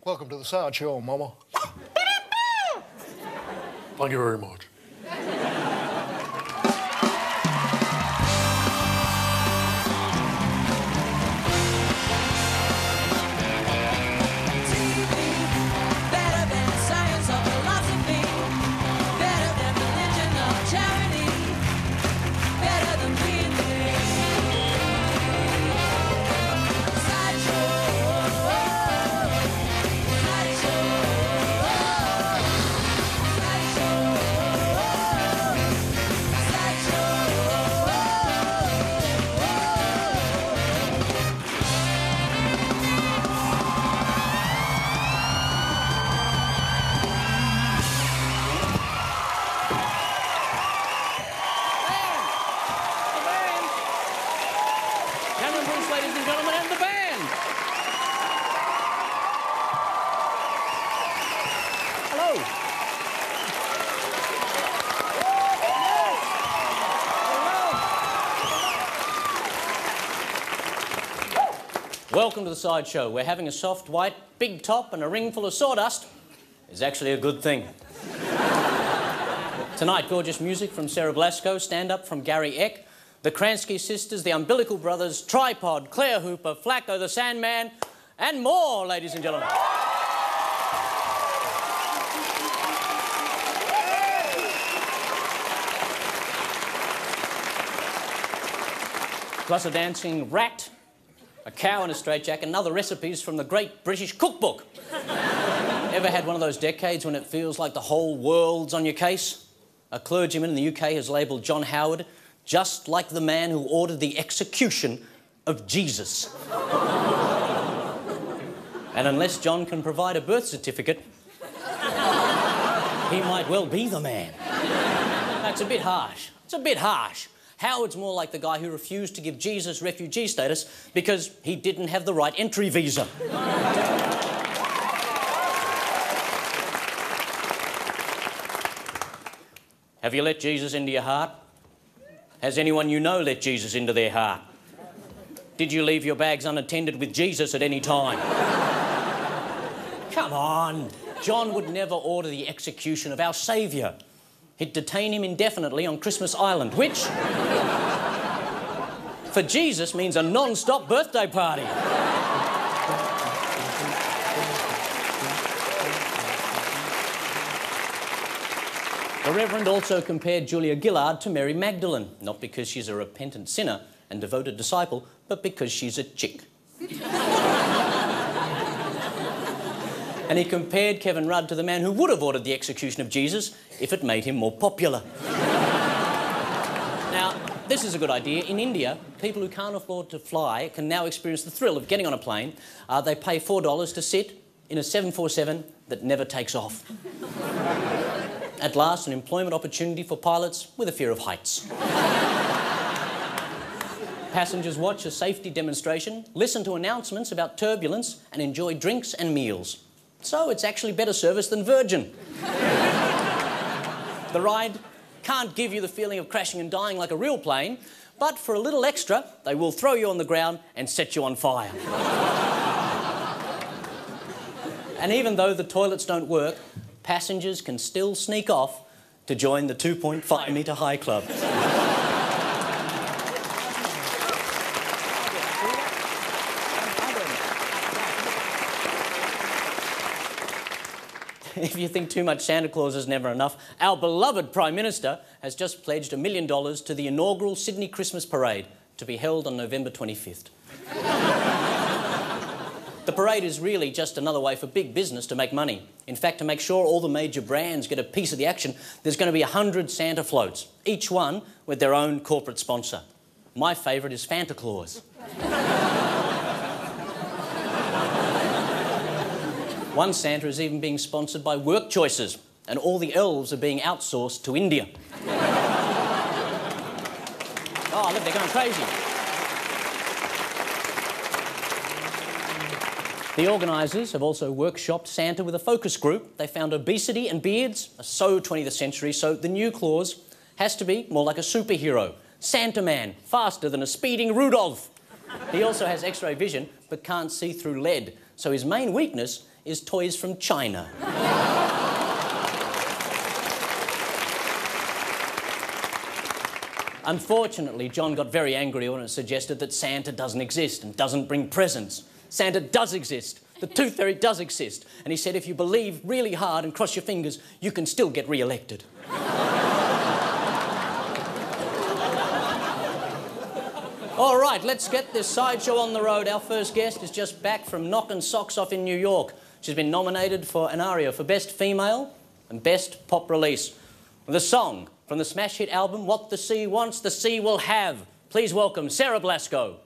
Welcome to the Sideshow, Mama. Thank you very much. Ladies and gentlemen, and the band. Hello. Welcome to the Sideshow. We're having a soft white, big top and a ring full of sawdust. Is actually a good thing. Tonight, gorgeous music from Sarah Blasco, stand-up from Gary Eck, the Kransky sisters, the Umbilical Brothers, Tripod, Claire Hooper, Flacco the Sandman, and more, ladies and gentlemen. Plus a dancing rat, a cow in a straitjacket, and other recipes from the Great British Cookbook. Ever had one of those decades when it feels like the whole world's on your case? A clergyman in the UK has labelled John Howard just like the man who ordered the execution of Jesus. And unless John can provide a birth certificate, he might well be the man. That's a bit harsh. It's a bit harsh. Howard's more like the guy who refused to give Jesus refugee status because he didn't have the right entry visa. Have you let Jesus into your heart? Has anyone you know let Jesus into their heart? Did you leave your bags unattended with Jesus at any time? Come on. John would never order the execution of our Saviour. He'd detain him indefinitely on Christmas Island, which, for Jesus, means a non-stop birthday party. The Reverend also compared Julia Gillard to Mary Magdalene, not because she's a repentant sinner and devoted disciple, but because she's a chick. And he compared Kevin Rudd to the man who would have ordered the execution of Jesus if it made him more popular. Now, this is a good idea. In India, people who can't afford to fly can now experience the thrill of getting on a plane. They pay $4 to sit in a 747 that never takes off. At last, an employment opportunity for pilots with a fear of heights. Passengers watch a safety demonstration, listen to announcements about turbulence, and enjoy drinks and meals. So it's actually better service than Virgin. The ride can't give you the feeling of crashing and dying like a real plane, but for a little extra, they will throw you on the ground and set you on fire. And even though the toilets don't work, passengers can still sneak off to join the 2.5-metre high club. If you think too much Santa Claus is never enough, our beloved Prime Minister has just pledged $1 million to the inaugural Sydney Christmas Parade to be held on November 25th. The parade is really just another way for big business to make money. In fact, to make sure all the major brands get a piece of the action, there's going to be 100 Santa floats, each one with their own corporate sponsor. My favourite is Fanta Claus. One Santa is even being sponsored by Work Choices, and all the elves are being outsourced to India. Oh, look, they're going crazy. The organisers have also workshopped Santa with a focus group. They found obesity and beards are so 20th century, so the new Claus has to be more like a superhero. Santa Man, faster than a speeding Rudolph. He also has X-ray vision, but can't see through lead, so his main weakness is toys from China. Unfortunately, John got very angry when it suggested that Santa doesn't exist and doesn't bring presents. Santa does exist. The Tooth Fairy does exist. And he said if you believe really hard and cross your fingers, you can still get re-elected. All right, let's get this sideshow on the road. Our first guest is just back from knocking socks off in New York. She's been nominated for an ARIA for Best Female and Best Pop Release. With a song from the smash hit album, What the Sea Wants, the Sea Will Have. Please welcome Sarah Blasco.